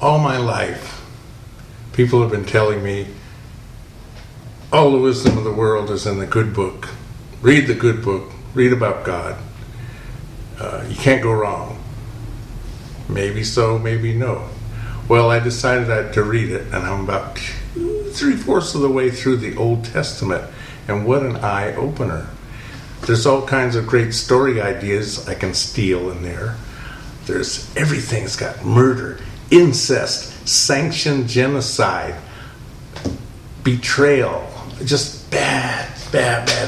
All my life, people have been telling me, all the wisdom of the world is in the good book. Read the good book. Read about God. You can't go wrong. Maybe so, maybe no. Well, I decided to read it, and I'm about 3/4 of the way through the Old Testament, and what an eye-opener. There's all kinds of great story ideas I can steal in there. There's everything. It's got murder, incest, sanctioned genocide, betrayal, just bad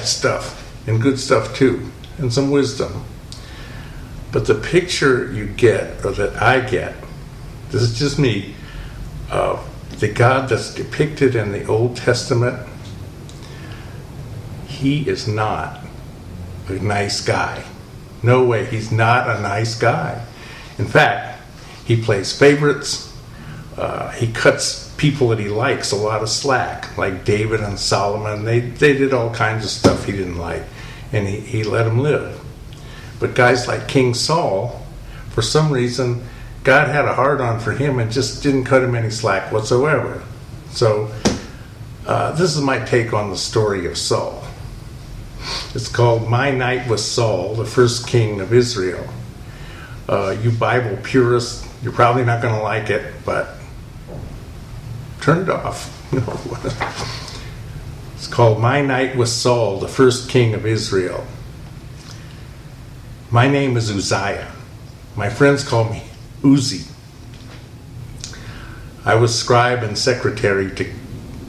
stuff, and good stuff too, and some wisdom. But the picture you get, or that I get, this is just me, of the God that's depicted in the Old Testament, he is not a nice guy. No way, he's not a nice guy. In fact, he plays favorites. He cuts people that he likes a lot of slack, like David and Solomon. They did all kinds of stuff he didn't like, and he let them live. But guys like King Saul, for some reason, God had a hard-on for him and just didn't cut him any slack whatsoever. So this is my take on the story of Saul. It's called My Night with Saul, the First King of Israel. You Bible purists, you're probably not going to like it, but turn it off. It's called My Night with Saul, the First King of Israel. My name is Uzziah. My friends call me Uzi. I was scribe and secretary to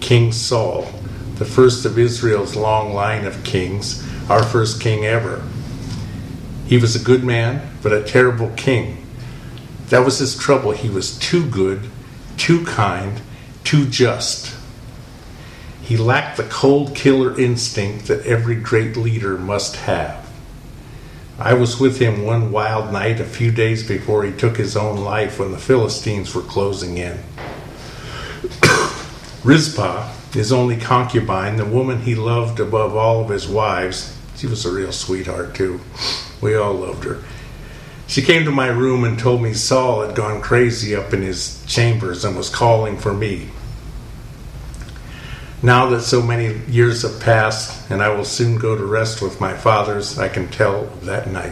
King Saul, the first of Israel's long line of kings, our first king ever. He was a good man, but a terrible king. That was his trouble. He was too good, too kind, too just. He lacked the cold killer instinct that every great leader must have. I was with him one wild night a few days before he took his own life when the Philistines were closing in. Rizpah, his only concubine, the woman he loved above all of his wives, she was a real sweetheart too. We all loved her. She came to my room and told me Saul had gone crazy up in his chambers and was calling for me. Now that so many years have passed and I will soon go to rest with my fathers, I can tell of that night.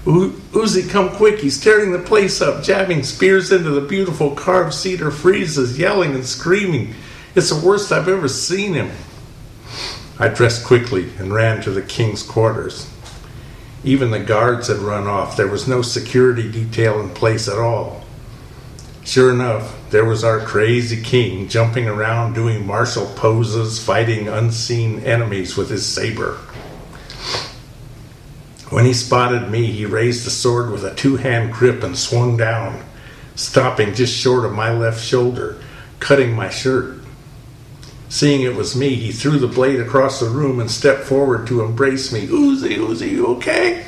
Uzi, come quick, he's tearing the place up, jabbing spears into the beautiful carved cedar friezes, yelling and screaming. It's the worst I've ever seen him. I dressed quickly and ran to the king's quarters. Even the guards had run off. There was no security detail in place at all. Sure enough, there was our crazy king jumping around doing martial poses, fighting unseen enemies with his saber. When he spotted me, he raised the sword with a two-hand grip and swung down, stopping just short of my left shoulder, cutting my shirt. Seeing it was me, he threw the blade across the room and stepped forward to embrace me. Uzi, you okay?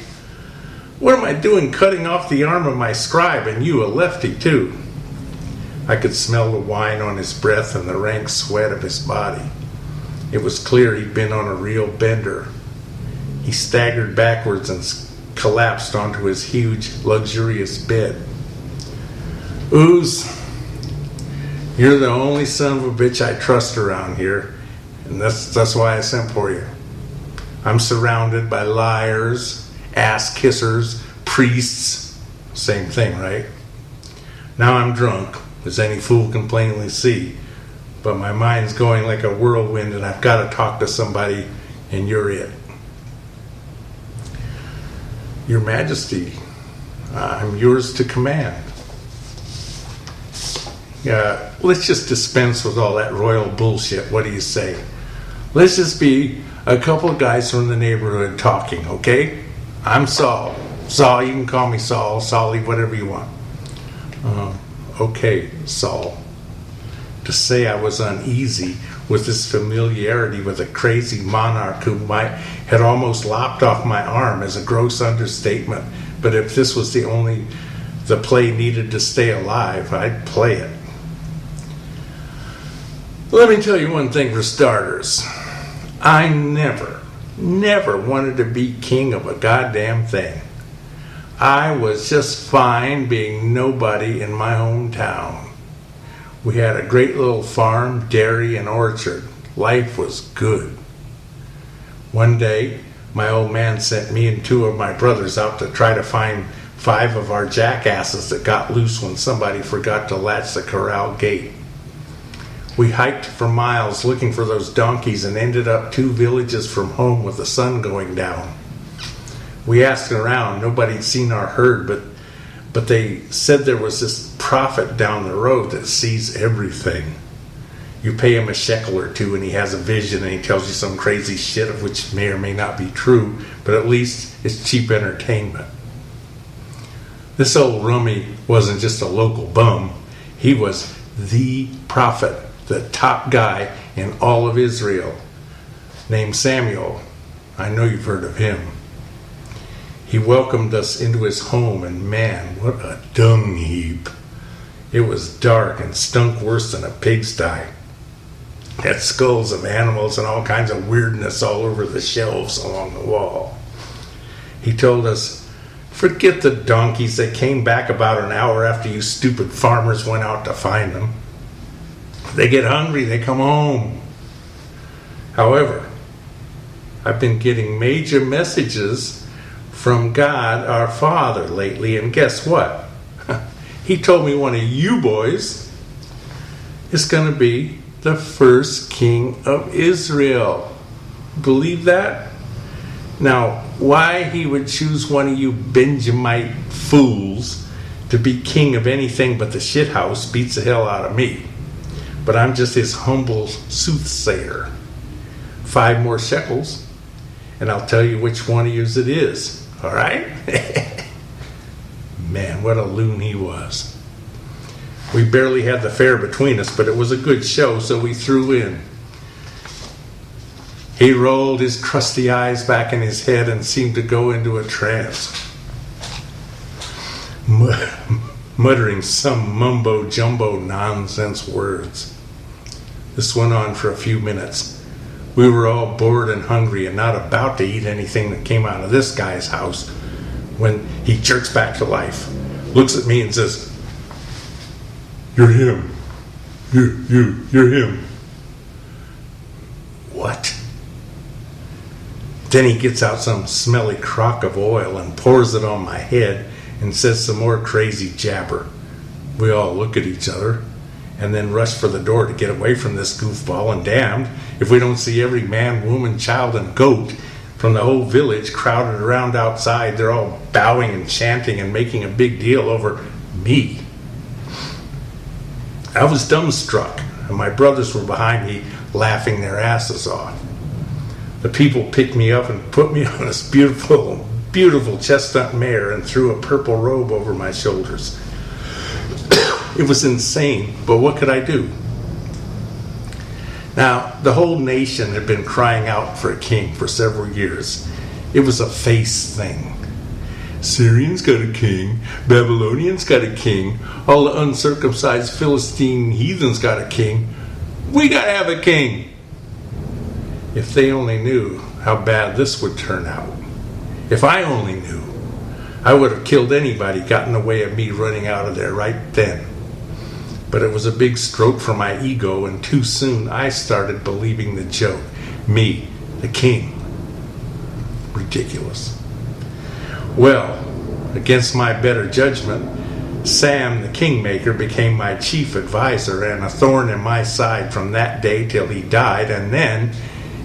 What am I doing cutting off the arm of my scribe, and you a lefty too? I could smell the wine on his breath and the rank sweat of his body. It was clear he'd been on a real bender. He staggered backwards and collapsed onto his huge, luxurious bed. Uz, you're the only son of a bitch I trust around here, and that's why I sent for you. I'm surrounded by liars, ass kissers, priests. Same thing, right? Now I'm drunk, as any fool can plainly see, but my mind's going like a whirlwind and I've got to talk to somebody, and you're it. Your Majesty, I'm yours to command. Let's just dispense with all that royal bullshit. What do you say? Let's just be a couple of guys from the neighborhood talking, okay? I'm Saul. Saul, you can call me Saul, Solly, whatever you want. Okay, Saul. To say I was uneasy with this familiarity with a crazy monarch who had almost lopped off my arm is a gross understatement. But if this was the play needed to stay alive, I'd play it. Let me tell you one thing for starters. I never wanted to be king of a goddamn thing. I was just fine being nobody in my hometown. We had a great little farm, dairy, and orchard. Life was good. One day, my old man sent me and 2 of my brothers out to try to find 5 of our jackasses that got loose when somebody forgot to latch the corral gate. We hiked for miles looking for those donkeys and ended up 2 villages from home with the sun going down. We asked around, nobody'd seen our herd, but they said there was this prophet down the road that sees everything. You pay him a shekel or 2 and he has a vision and he tells you some crazy shit of which may or may not be true, but at least it's cheap entertainment. This old rummy wasn't just a local bum. He was the prophet, the top guy in all of Israel, named Samuel. I know you've heard of him. He welcomed us into his home, and man, what a dung heap. It was dark and stunk worse than a pigsty. Had skulls of animals and all kinds of weirdness all over the shelves along the wall. He told us, forget the donkeys, they came back about an hour after you stupid farmers went out to find them. They get hungry, they come home. However, I've been getting major messages from God our Father lately, and guess what? He told me one of you boys is going to be the first king of Israel. Believe that? Now, why he would choose one of you Benjamite fools to be king of anything but the shithouse beats the hell out of me. But I'm just his humble soothsayer. 5 more shekels, and I'll tell you which one of yous it is. All right? Man, what a loon he was. We barely had the fare between us, but it was a good show, so we threw in. He rolled his crusty eyes back in his head and seemed to go into a trance, muttering some mumbo-jumbo nonsense words. This went on for a few minutes. We were all bored and hungry and not about to eat anything that came out of this guy's house when he jerks back to life, looks at me and says, "You're him. You're him." What? Then he gets out some smelly crock of oil and pours it on my head and says some more crazy jabber. We all look at each other and then rush for the door to get away from this goofball, and damned if we don't see every man, woman, child, and goat from the whole village crowded around outside. They're all bowing and chanting and making a big deal over me. I was dumbstruck, and my brothers were behind me laughing their asses off. The people picked me up and put me on this beautiful, beautiful chestnut mare and threw a purple robe over my shoulders. It was insane, but what could I do? Now, the whole nation had been crying out for a king for several years. It was a face thing. Syrians got a king, Babylonians got a king, all the uncircumcised Philistine heathens got a king. We got to have a king. If they only knew how bad this would turn out. If I only knew, I would have killed anybody got in the way of me running out of there right then. But it was a big stroke for my ego, and too soon I started believing the joke. Me, the king. Ridiculous. Well, against my better judgment, Sam, the kingmaker, became my chief advisor and a thorn in my side from that day till he died, and then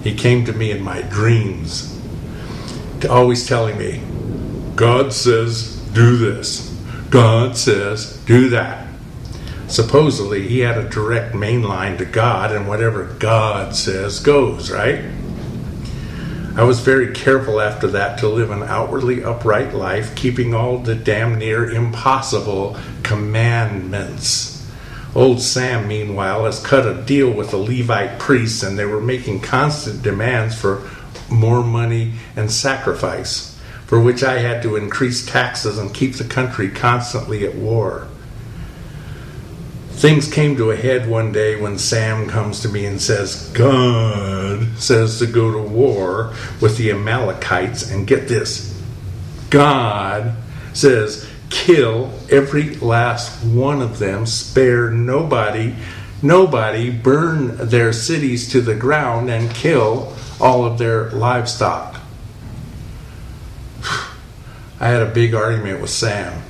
he came to me in my dreams, always telling me, God says, do this. God says, do that. Supposedly, he had a direct main line to God, and whatever God says goes, right? I was very careful after that to live an outwardly upright life, keeping all the damn near impossible commandments. Old Sam, meanwhile, has cut a deal with the Levite priests, and they were making constant demands for more money and sacrifice, for which I had to increase taxes and keep the country constantly at war. Things came to a head one day when Sam comes to me and says, God says to go to war with the Amalekites, and get this, God says, kill every last one of them, spare nobody, burn their cities to the ground, and kill all of their livestock. I had a big argument with Sam.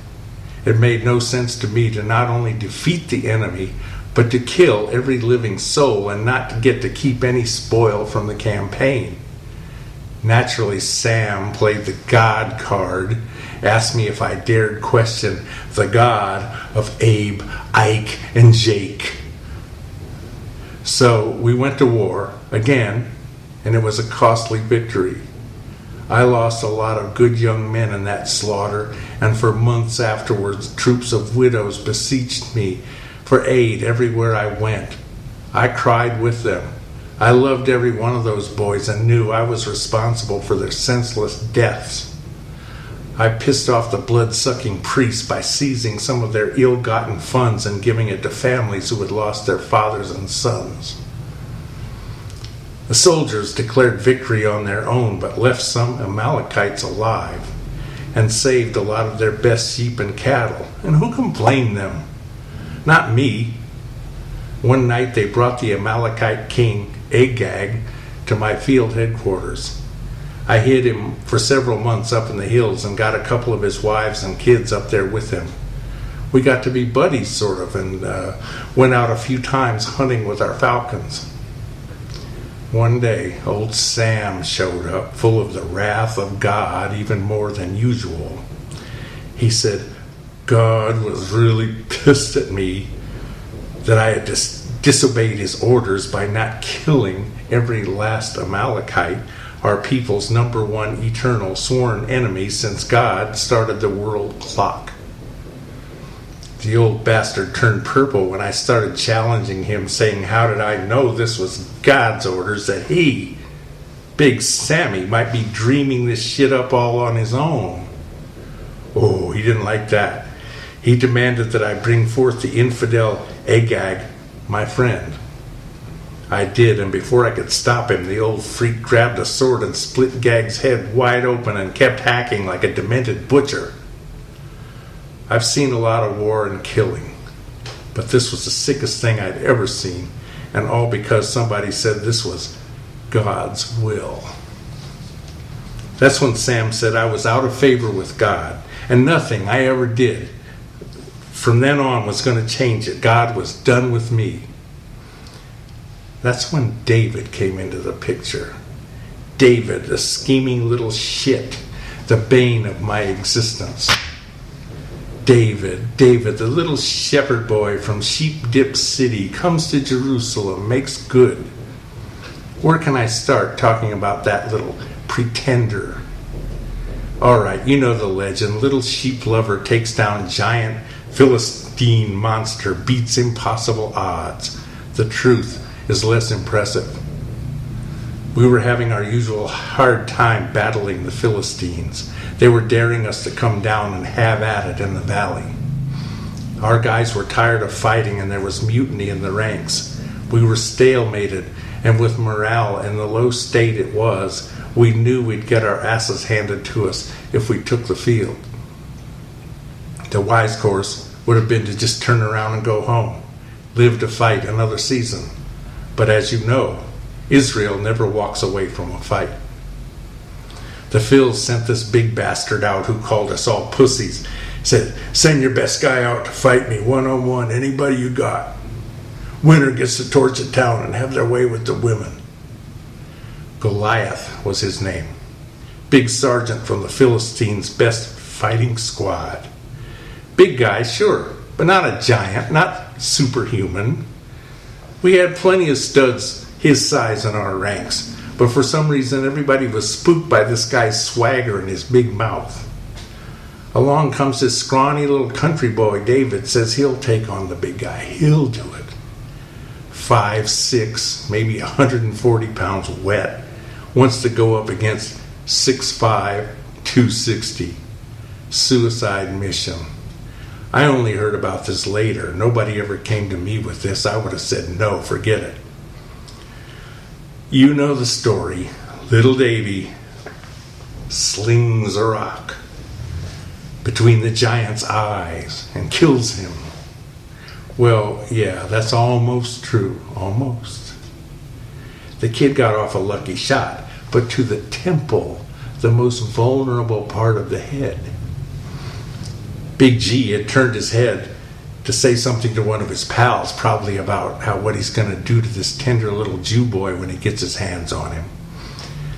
It made no sense to me to not only defeat the enemy, but to kill every living soul and not to get to keep any spoil from the campaign. Naturally, Sam played the God card, asked me if I dared question the God of Abe, Ike, and Jake. So we went to war again, and it was a costly victory. I lost a lot of good young men in that slaughter, and for months afterwards, troops of widows beseeched me for aid everywhere I went. I cried with them. I loved every one of those boys and knew I was responsible for their senseless deaths. I pissed off the blood-sucking priests by seizing some of their ill-gotten funds and giving it to families who had lost their fathers and sons. The soldiers declared victory on their own, but left some Amalekites alive and saved a lot of their best sheep and cattle. And who can blame them? Not me. One night they brought the Amalekite king, Agag, to my field headquarters. I hid him for several months up in the hills and got a couple of his wives and kids up there with him. We got to be buddies, sort of, and went out a few times hunting with our falcons. One day, old Sam showed up, full of the wrath of God, even more than usual. He said, God was really pissed at me that I had disobeyed his orders by not killing every last Amalekite, our people's number one eternal sworn enemy since God started the world clock. The old bastard turned purple when I started challenging him, saying how did I know this was God's orders, that he, Big Sammy, might be dreaming this shit up all on his own. Oh, he didn't like that. He demanded that I bring forth the infidel Agag, my friend. I did, and before I could stop him, the old freak grabbed a sword and split Gag's head wide open and kept hacking like a demented butcher. I've seen a lot of war and killing, but this was the sickest thing I'd ever seen, and all because somebody said this was God's will. That's when Sam said I was out of favor with God, and nothing I ever did from then on was going to change it. God was done with me. That's when David came into the picture. David, the scheming little shit, the bane of my existence. David, the little shepherd boy from Sheep Dip City, comes to Jerusalem, makes good. Where can I start talking about that little pretender? All right, you know the legend. Little sheep lover takes down giant Philistine monster, beats impossible odds. The truth is less impressive. We were having our usual hard time battling the Philistines. They were daring us to come down and have at it in the valley. Our guys were tired of fighting and there was mutiny in the ranks. We were stalemated, and with morale in the low state it was, we knew we'd get our asses handed to us if we took the field. The wise course would have been to just turn around and go home, live to fight another season. But as you know, Israel never walks away from a fight. The Phils sent this big bastard out who called us all pussies. Said, send your best guy out to fight me one-on-one, anybody you got. Winner gets to torch a town and have their way with the women. Goliath was his name. Big sergeant from the Philistines' best fighting squad. Big guy, sure, but not a giant, not superhuman. We had plenty of studs his size in our ranks, but for some reason everybody was spooked by this guy's swagger and his big mouth. Along comes this scrawny little country boy, David, says he'll take on the big guy. He'll do it. 5'6", maybe 140 pounds wet, wants to go up against 6'5", 260. Suicide mission. I only heard about this later. Nobody ever came to me with this. I would have said, no, forget it. You know the story. Little Davy slings a rock. between the giant's eyes and kills him. Well, yeah, that's almost true, almost. The kid got off a lucky shot, but to the temple, the most vulnerable part of the head. Big G had turned his head to say something to one of his pals, probably about what he's going to do to this tender little Jew boy when he gets his hands on him.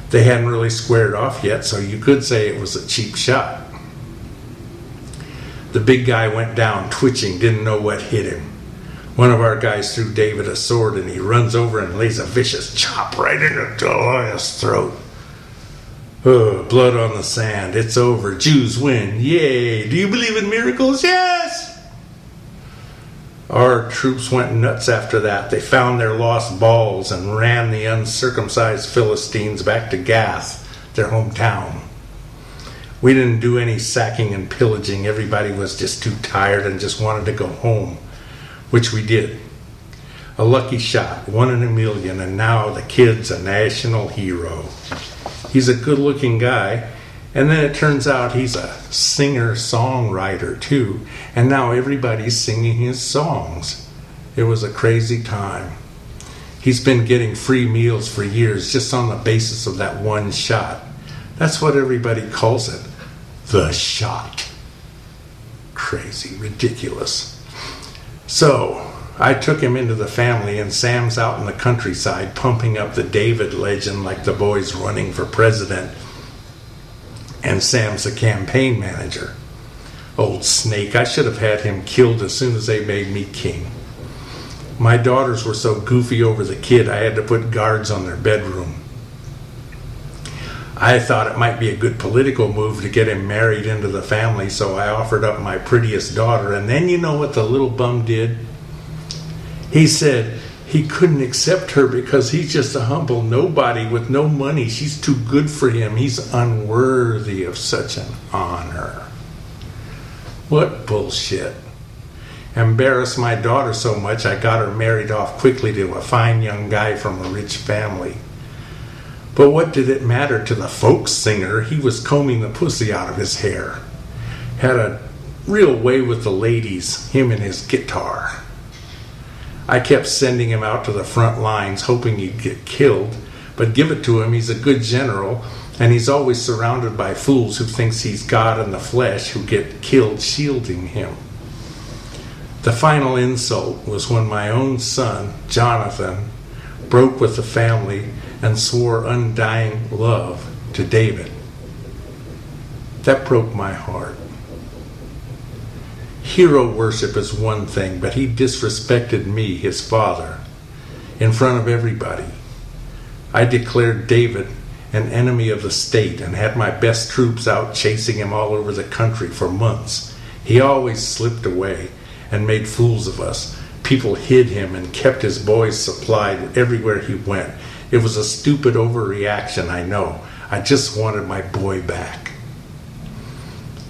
They hadn't really squared off yet, so you could say it was a cheap shot. The big guy went down, twitching, didn't know what hit him. One of our guys threw David a sword, and he runs over and lays a vicious chop right into Goliath's throat. Oh, blood on the sand. It's over. Jews win. Yay. Do you believe in miracles? Yes. Our troops went nuts after that. They found their lost balls and ran the uncircumcised Philistines back to Gath, their hometown. We didn't do any sacking and pillaging. Everybody was just too tired and just wanted to go home, which we did. A lucky shot, 1 in a million, and now the kid's a national hero. He's a good-looking guy, and then it turns out he's a singer-songwriter too, and now everybody's singing his songs. It was a crazy time. He's been getting free meals for years just on the basis of that one shot. That's what everybody calls it, the shot. Crazy, ridiculous. So I took him into the family, and Sam's out in the countryside pumping up the David legend like the boy's running for president. And Sam's a campaign manager. Old snake, I should have had him killed as soon as they made me king. My daughters were so goofy over the kid, I had to put guards on their bedroom. I thought it might be a good political move to get him married into the family, so I offered up my prettiest daughter, and then you know what the little bum did? He said he couldn't accept her because he's just a humble nobody with no money. She's too good for him. He's unworthy of such an honor. What bullshit. Embarrassed my daughter so much, I got her married off quickly to a fine young guy from a rich family. But what did it matter to the folk singer? He was combing the pussy out of his hair. Had a real way with the ladies, him and his guitar. I kept sending him out to the front lines, hoping he'd get killed. But give it to him, he's a good general, and he's always surrounded by fools who thinks he's God in the flesh who get killed shielding him. The final insult was when my own son, Jonathan, broke with the family and swore undying love to David. That broke my heart. Hero worship is one thing, but he disrespected me, his father, in front of everybody. I declared David an enemy of the state and had my best troops out chasing him all over the country for months. He always slipped away and made fools of us. People hid him and kept his boys supplied everywhere he went. It was a stupid overreaction, I know. I just wanted my boy back.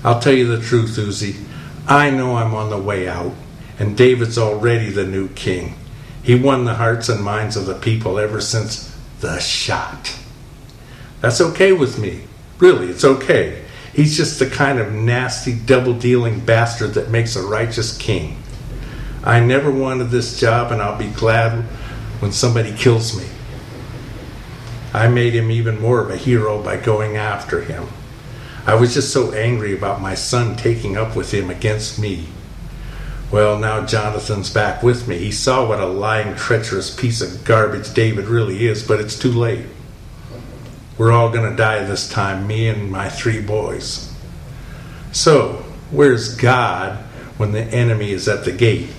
I'll tell you the truth, Uzi. I know I'm on the way out, and David's already the new king. He won the hearts and minds of the people ever since the shot. That's okay with me. Really, it's okay. He's just the kind of nasty, double-dealing bastard that makes a righteous king. I never wanted this job, and I'll be glad when somebody kills me. I made him even more of a hero by going after him. I was just so angry about my son taking up with him against me. Well, now Jonathan's back with me. He saw what a lying, treacherous piece of garbage David really is, but it's too late. We're all going to die this time, me and my 3 boys. So, where's God when the enemy is at the gate?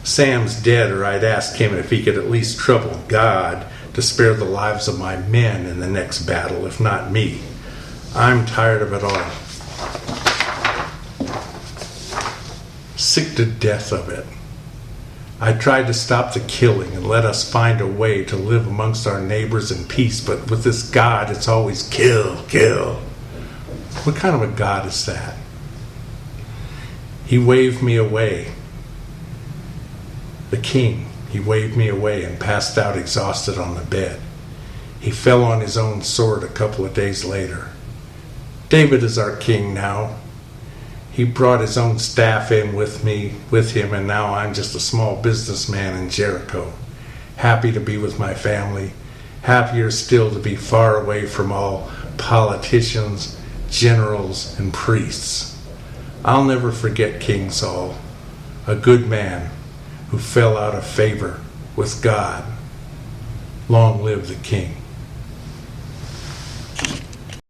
Sam's dead, or I'd ask him if he could at least trouble God to spare the lives of my men in the next battle, if not me. I'm tired of it all. Sick to death of it. I tried to stop the killing and let us find a way to live amongst our neighbors in peace, but with this God, it's always kill, kill. What kind of a God is that? He waved me away. The king, he waved me away and passed out exhausted on the bed. He fell on his own sword a couple of days later. David is our king now. He brought his own staff in with him, and now I'm just a small businessman in Jericho, happy to be with my family, happier still to be far away from all politicians, generals, and priests. I'll never forget King Saul, a good man who fell out of favor with God. Long live the king.